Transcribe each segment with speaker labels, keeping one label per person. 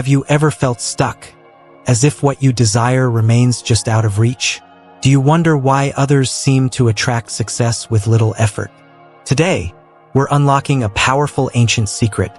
Speaker 1: Have you ever felt stuck, as if what you desire remains just out of reach? Do you wonder why others seem to attract success with little effort? Today, we're unlocking a powerful ancient secret.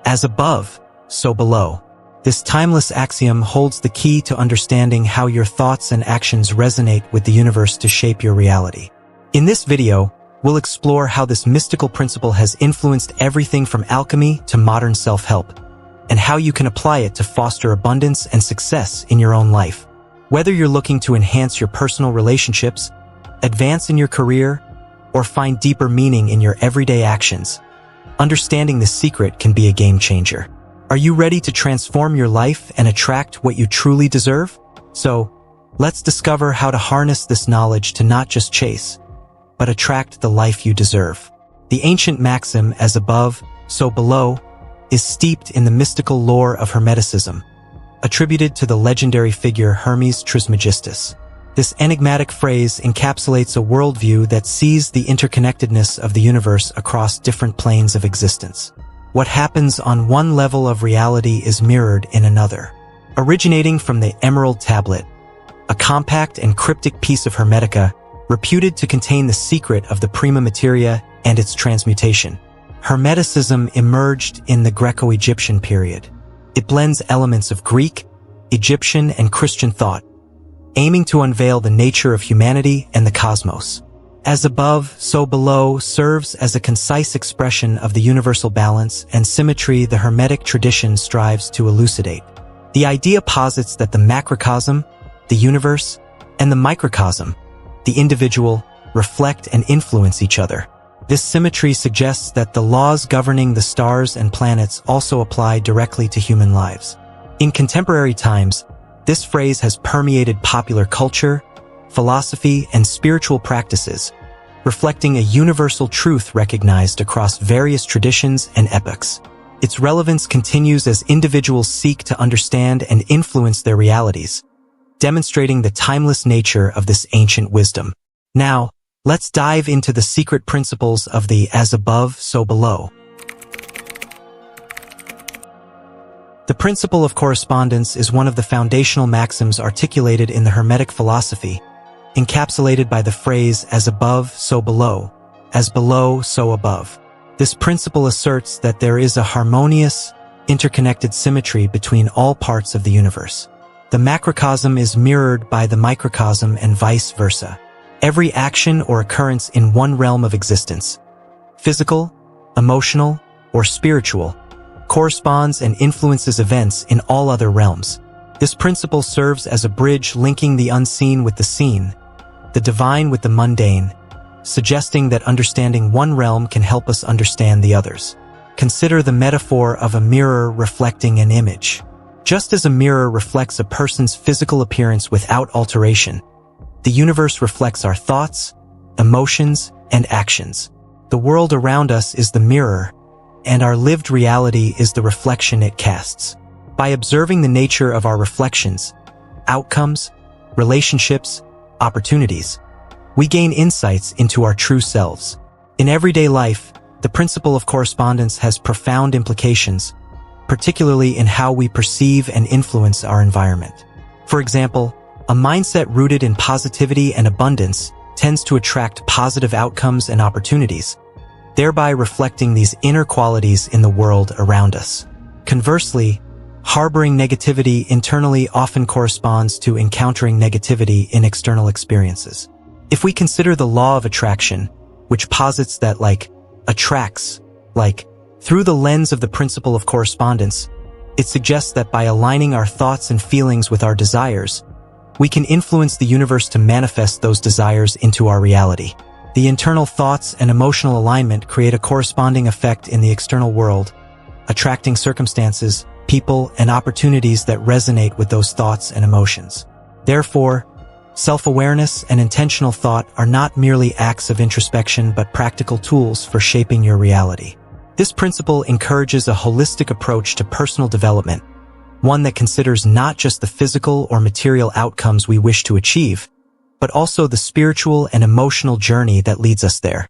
Speaker 1: As above, so below. This timeless axiom holds the key to understanding how your thoughts and actions resonate with the universe to shape your reality. In this video, we'll explore how this mystical principle has influenced everything from alchemy to modern self-help, and how you can apply it to foster abundance and success in your own life. Whether you're looking to enhance your personal relationships, advance in your career, or find deeper meaning in your everyday actions, understanding this secret can be a game changer. Are you ready to transform your life and attract what you truly deserve? So, let's discover how to harness this knowledge to not just chase, but attract the life you deserve. The ancient maxim, as above, so below, is steeped in the mystical lore of Hermeticism, attributed to the legendary figure Hermes Trismegistus. This enigmatic phrase encapsulates a worldview that sees the interconnectedness of the universe across different planes of existence. What happens on one level of reality is mirrored in another. Originating from the Emerald Tablet, a compact and cryptic piece of Hermetica reputed to contain the secret of the prima materia and its transmutation, Hermeticism emerged in the Greco-Egyptian period. It blends elements of Greek, Egyptian, and Christian thought, aiming to unveil the nature of humanity and the cosmos. As above, so below serves as a concise expression of the universal balance and symmetry the Hermetic tradition strives to elucidate. The idea posits that the macrocosm, the universe, and the microcosm, the individual, reflect and influence each other. This symmetry suggests that the laws governing the stars and planets also apply directly to human lives. In contemporary times, this phrase has permeated popular culture, philosophy, and spiritual practices, reflecting a universal truth recognized across various traditions and epochs. Its relevance continues as individuals seek to understand and influence their realities, demonstrating the timeless nature of this ancient wisdom. Now, let's dive into the secret principles of the as above, so below. The principle of correspondence is one of the foundational maxims articulated in the Hermetic philosophy, encapsulated by the phrase as above, so below, as below, so above. This principle asserts that there is a harmonious, interconnected symmetry between all parts of the universe. The macrocosm is mirrored by the microcosm and vice versa. Every action or occurrence in one realm of existence, physical, emotional, or spiritual, corresponds and influences events in all other realms. This principle serves as a bridge linking the unseen with the seen, the divine with the mundane, suggesting that understanding one realm can help us understand the others. Consider the metaphor of a mirror reflecting an image. Just as a mirror reflects a person's physical appearance without alteration, the universe reflects our thoughts, emotions, and actions. The world around us is the mirror, and our lived reality is the reflection it casts. By observing the nature of our reflections, outcomes, relationships, opportunities, we gain insights into our true selves. In everyday life, the principle of correspondence has profound implications, particularly in how we perceive and influence our environment. For example, a mindset rooted in positivity and abundance tends to attract positive outcomes and opportunities, thereby reflecting these inner qualities in the world around us. Conversely, harboring negativity internally often corresponds to encountering negativity in external experiences. If we consider the law of attraction, which posits that like attracts like, through the lens of the principle of correspondence, it suggests that by aligning our thoughts and feelings with our desires, we can influence the universe to manifest those desires into our reality. The internal thoughts and emotional alignment create a corresponding effect in the external world, attracting circumstances, people, and opportunities that resonate with those thoughts and emotions. Therefore, self-awareness and intentional thought are not merely acts of introspection but practical tools for shaping your reality. This principle encourages a holistic approach to personal development, one that considers not just the physical or material outcomes we wish to achieve, but also the spiritual and emotional journey that leads us there.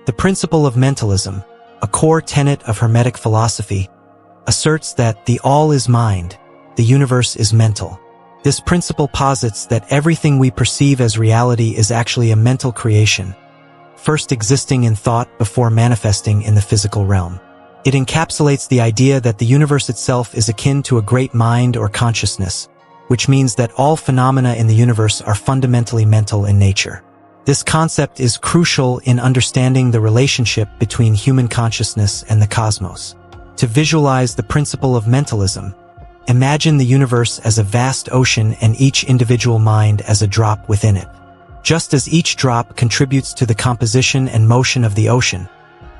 Speaker 1: The principle of mentalism, a core tenet of Hermetic philosophy, asserts that the all is mind, the universe is mental. This principle posits that everything we perceive as reality is actually a mental creation, first existing in thought before manifesting in the physical realm. It encapsulates the idea that the universe itself is akin to a great mind or consciousness, which means that all phenomena in the universe are fundamentally mental in nature. This concept is crucial in understanding the relationship between human consciousness and the cosmos. To visualize the principle of mentalism, imagine the universe as a vast ocean and each individual mind as a drop within it. Just as each drop contributes to the composition and motion of the ocean,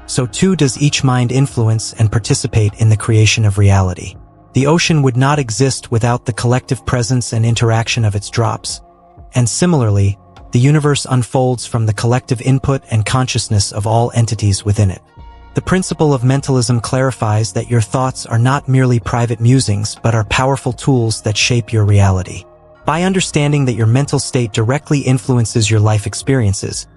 Speaker 1: so too does each mind influence and participate in the creation of reality. The ocean would not exist without the collective presence and interaction of its drops, and similarly, the universe unfolds from the collective input and consciousness of all entities within it. The principle of mentalism clarifies that your thoughts are not merely private musings but are powerful tools that shape your reality. By understanding that your mental state directly influences your life experiences,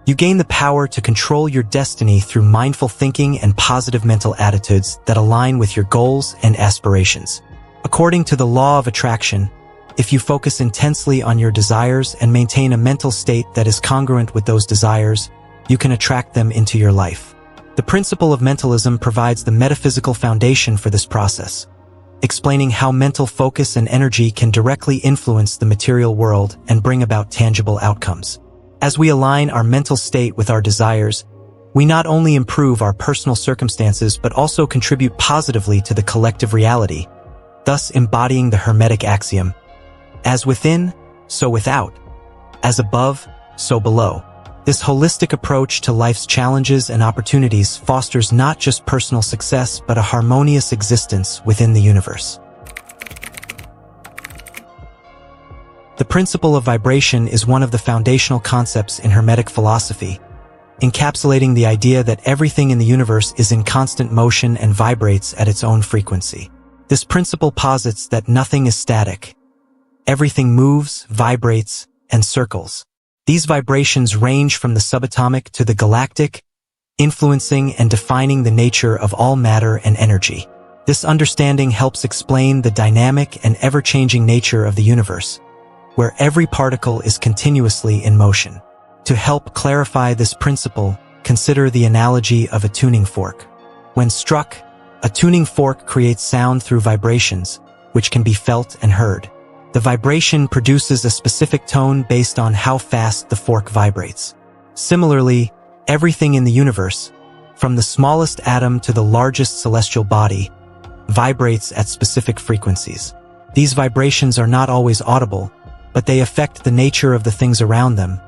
Speaker 1: you gain the power to control your destiny through mindful thinking and positive mental attitudes that align with your goals and aspirations. According to the law of attraction, if you focus intensely on your desires and maintain a mental state that is congruent with those desires, you can attract them into your life. The principle of mentalism provides the metaphysical foundation for this process, explaining how mental focus and energy can directly influence the material world and bring about tangible outcomes. As we align our mental state with our desires, we not only improve our personal circumstances but also contribute positively to the collective reality, thus embodying the Hermetic axiom, as within, so without, as above, so below. This holistic approach to life's challenges and opportunities fosters not just personal success but a harmonious existence within the universe. The principle of vibration is one of the foundational concepts in Hermetic philosophy, encapsulating the idea that everything in the universe is in constant motion and vibrates at its own frequency. This principle posits that nothing is static. Everything moves, vibrates, and circles. These vibrations range from the subatomic to the galactic, influencing and defining the nature of all matter and energy. This understanding helps explain the dynamic and ever-changing nature of the universe, where every particle is continuously in motion. To help clarify this principle, consider the analogy of a tuning fork. When struck, a tuning fork creates sound through vibrations, which can be felt and heard. The vibration produces a specific tone based on how fast the fork vibrates. Similarly, everything in the universe, from the smallest atom to the largest celestial body, vibrates at specific frequencies. These vibrations are not always audible, but they affect the nature of the things around them,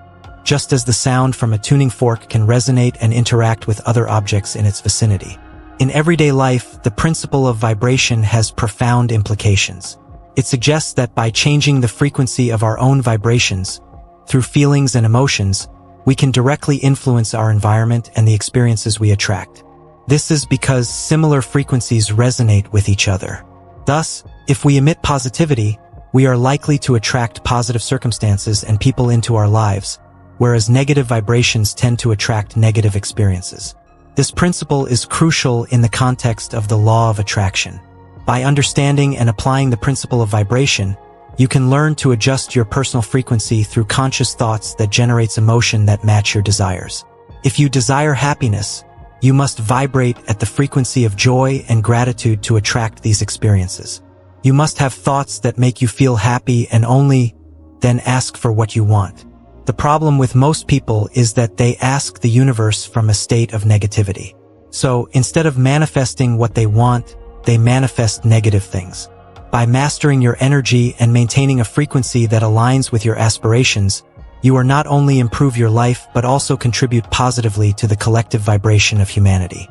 Speaker 1: just as the sound from a tuning fork can resonate and interact with other objects in its vicinity. In everyday life, the principle of vibration has profound implications. It suggests that by changing the frequency of our own vibrations, through feelings and emotions, we can directly influence our environment and the experiences we attract. This is because similar frequencies resonate with each other. Thus, if we emit positivity, we are likely to attract positive circumstances and people into our lives, whereas negative vibrations tend to attract negative experiences. This principle is crucial in the context of the law of attraction. By understanding and applying the principle of vibration, you can learn to adjust your personal frequency through conscious thoughts that generates emotion that match your desires. If you desire happiness, you must vibrate at the frequency of joy and gratitude to attract these experiences. You must have thoughts that make you feel happy and only then ask for what you want. The problem with most people is that they ask the universe from a state of negativity. So instead of manifesting what they want, they manifest negative things. By mastering your energy and maintaining a frequency that aligns with your aspirations, you are not only improve your life but also contribute positively to the collective vibration of humanity.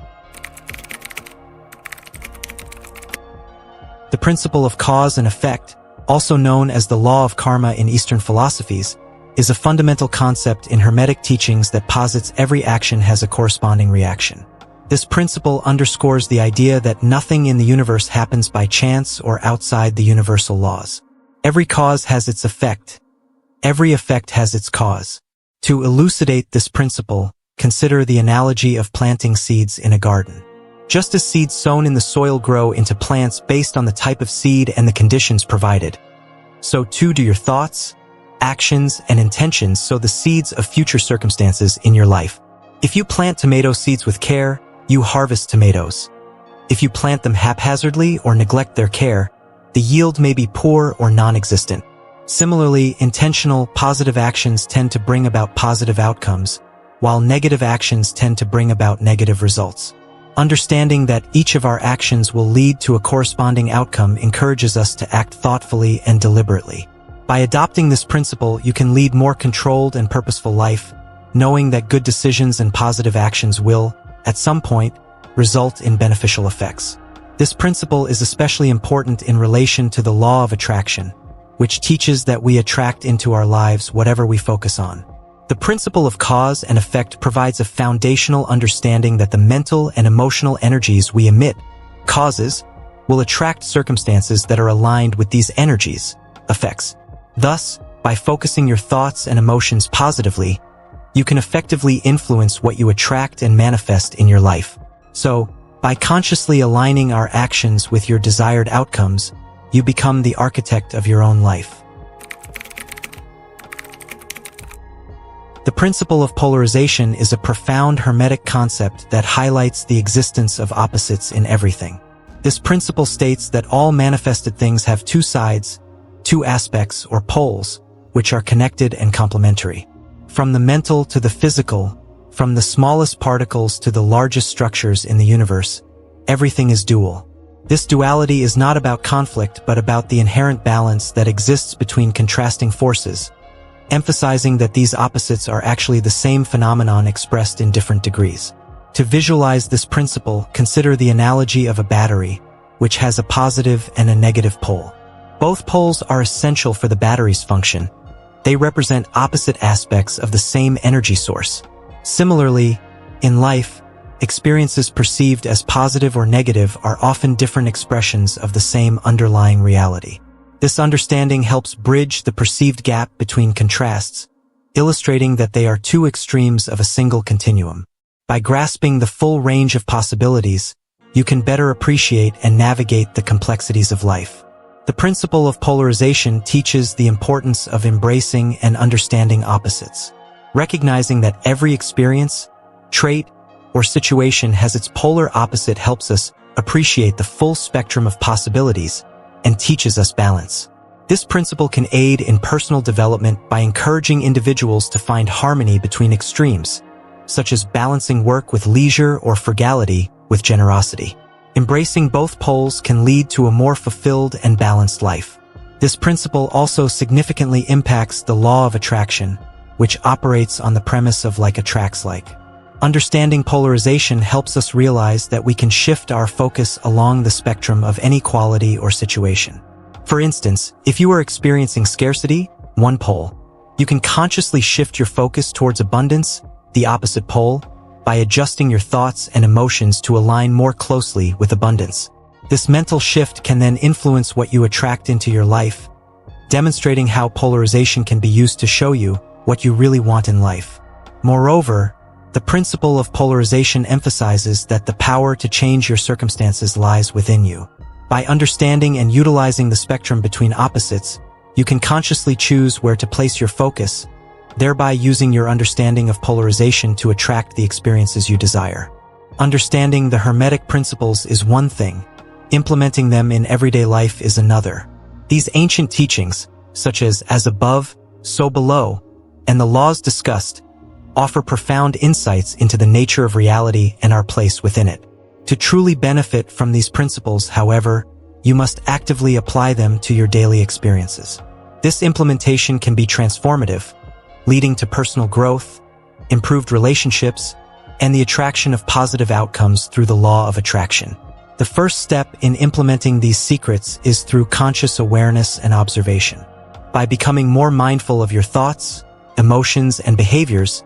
Speaker 1: The principle of cause and effect, also known as the law of karma in Eastern philosophies, is a fundamental concept in Hermetic teachings that posits every action has a corresponding reaction. This principle underscores the idea that nothing in the universe happens by chance or outside the universal laws. Every cause has its effect. Every effect has its cause. To elucidate this principle, consider the analogy of planting seeds in a garden. Just as seeds sown in the soil grow into plants based on the type of seed and the conditions provided, so too do your thoughts, actions, and intentions sow the seeds of future circumstances in your life. If you plant tomato seeds with care, you harvest tomatoes. If you plant them haphazardly or neglect their care, the yield may be poor or non-existent. Similarly, intentional, positive actions tend to bring about positive outcomes, while negative actions tend to bring about negative results. Understanding that each of our actions will lead to a corresponding outcome encourages us to act thoughtfully and deliberately. By adopting this principle, you can lead more controlled and purposeful life, knowing that good decisions and positive actions will, at some point, result in beneficial effects. This principle is especially important in relation to the law of attraction, which teaches that we attract into our lives whatever we focus on. The principle of cause and effect provides a foundational understanding that the mental and emotional energies we emit, causes, will attract circumstances that are aligned with these energies, effects. Thus, by focusing your thoughts and emotions positively, you can effectively influence what you attract and manifest in your life. So, by consciously aligning our actions with your desired outcomes, you become the architect of your own life. The principle of polarization is a profound Hermetic concept that highlights the existence of opposites in everything. This principle states that all manifested things have two sides, two aspects or poles, which are connected and complementary. From the mental to the physical, from the smallest particles to the largest structures in the universe, everything is dual. This duality is not about conflict but about the inherent balance that exists between contrasting forces, emphasizing that these opposites are actually the same phenomenon expressed in different degrees. To visualize this principle, consider the analogy of a battery, which has a positive and a negative pole. Both poles are essential for the battery's function. They represent opposite aspects of the same energy source. Similarly, in life, experiences perceived as positive or negative are often different expressions of the same underlying reality. This understanding helps bridge the perceived gap between contrasts, illustrating that they are two extremes of a single continuum. By grasping the full range of possibilities, you can better appreciate and navigate the complexities of life. The principle of polarization teaches the importance of embracing and understanding opposites. Recognizing that every experience, trait, or situation has its polar opposite helps us appreciate the full spectrum of possibilities and teaches us balance. This principle can aid in personal development by encouraging individuals to find harmony between extremes, such as balancing work with leisure or frugality with generosity. Embracing both poles can lead to a more fulfilled and balanced life. This principle also significantly impacts the law of attraction, which operates on the premise of like attracts like. Understanding polarization helps us realize that we can shift our focus along the spectrum of any quality or situation. For instance, if you are experiencing scarcity, one pole, you can consciously shift your focus towards abundance, the opposite pole, by adjusting your thoughts and emotions to align more closely with abundance. This mental shift can then influence what you attract into your life, demonstrating how polarization can be used to show you what you really want in life. Moreover, the principle of polarization emphasizes that the power to change your circumstances lies within you. By understanding and utilizing the spectrum between opposites, you can consciously choose where to place your focus, thereby using your understanding of polarization to attract the experiences you desire. Understanding the Hermetic principles is one thing, implementing them in everyday life is another. These ancient teachings, such as above, so below, and the laws discussed, offer profound insights into the nature of reality and our place within it. To truly benefit from these principles, however, you must actively apply them to your daily experiences. This implementation can be transformative, leading to personal growth, improved relationships, and the attraction of positive outcomes through the law of attraction. The first step in implementing these secrets is through conscious awareness and observation. By becoming more mindful of your thoughts, emotions, and behaviors,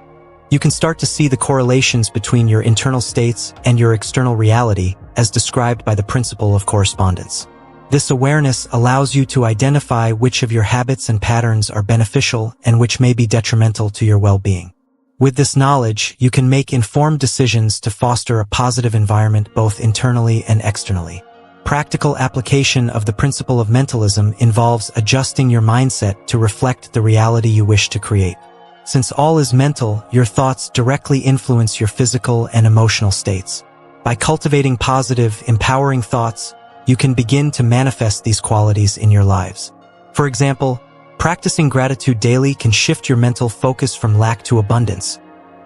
Speaker 1: you can start to see the correlations between your internal states and your external reality, as described by the principle of correspondence. This awareness allows you to identify which of your habits and patterns are beneficial and which may be detrimental to your well-being. With this knowledge, you can make informed decisions to foster a positive environment both internally and externally. Practical application of the principle of mentalism involves adjusting your mindset to reflect the reality you wish to create. Since all is mental, your thoughts directly influence your physical and emotional states. By cultivating positive, empowering thoughts, you can begin to manifest these qualities in your lives. For example, practicing gratitude daily can shift your mental focus from lack to abundance,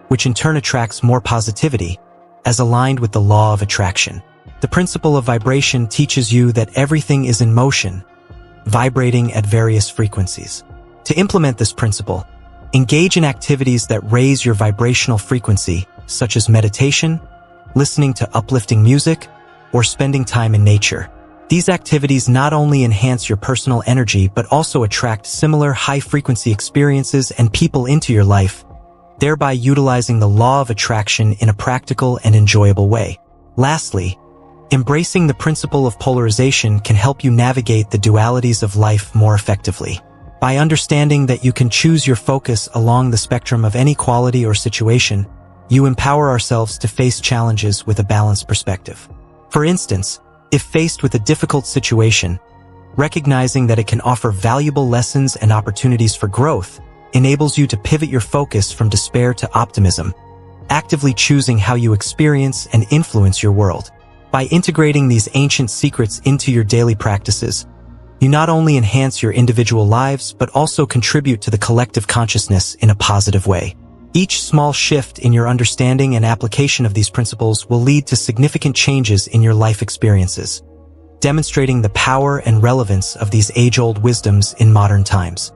Speaker 1: which in turn attracts more positivity, as aligned with the law of attraction. The principle of vibration teaches you that everything is in motion, vibrating at various frequencies. To implement this principle, engage in activities that raise your vibrational frequency, such as meditation, listening to uplifting music, or spending time in nature. These activities not only enhance your personal energy but also attract similar high-frequency experiences and people into your life, thereby utilizing the law of attraction in a practical and enjoyable way. Lastly, embracing the principle of polarization can help you navigate the dualities of life more effectively. By understanding that you can choose your focus along the spectrum of any quality or situation, you empower ourselves to face challenges with a balanced perspective. For instance, if faced with a difficult situation, recognizing that it can offer valuable lessons and opportunities for growth enables you to pivot your focus from despair to optimism, actively choosing how you experience and influence your world. By integrating these ancient secrets into your daily practices, you not only enhance your individual lives but also contribute to the collective consciousness in a positive way. Each small shift in your understanding and application of these principles will lead to significant changes in your life experiences, demonstrating the power and relevance of these age-old wisdoms in modern times.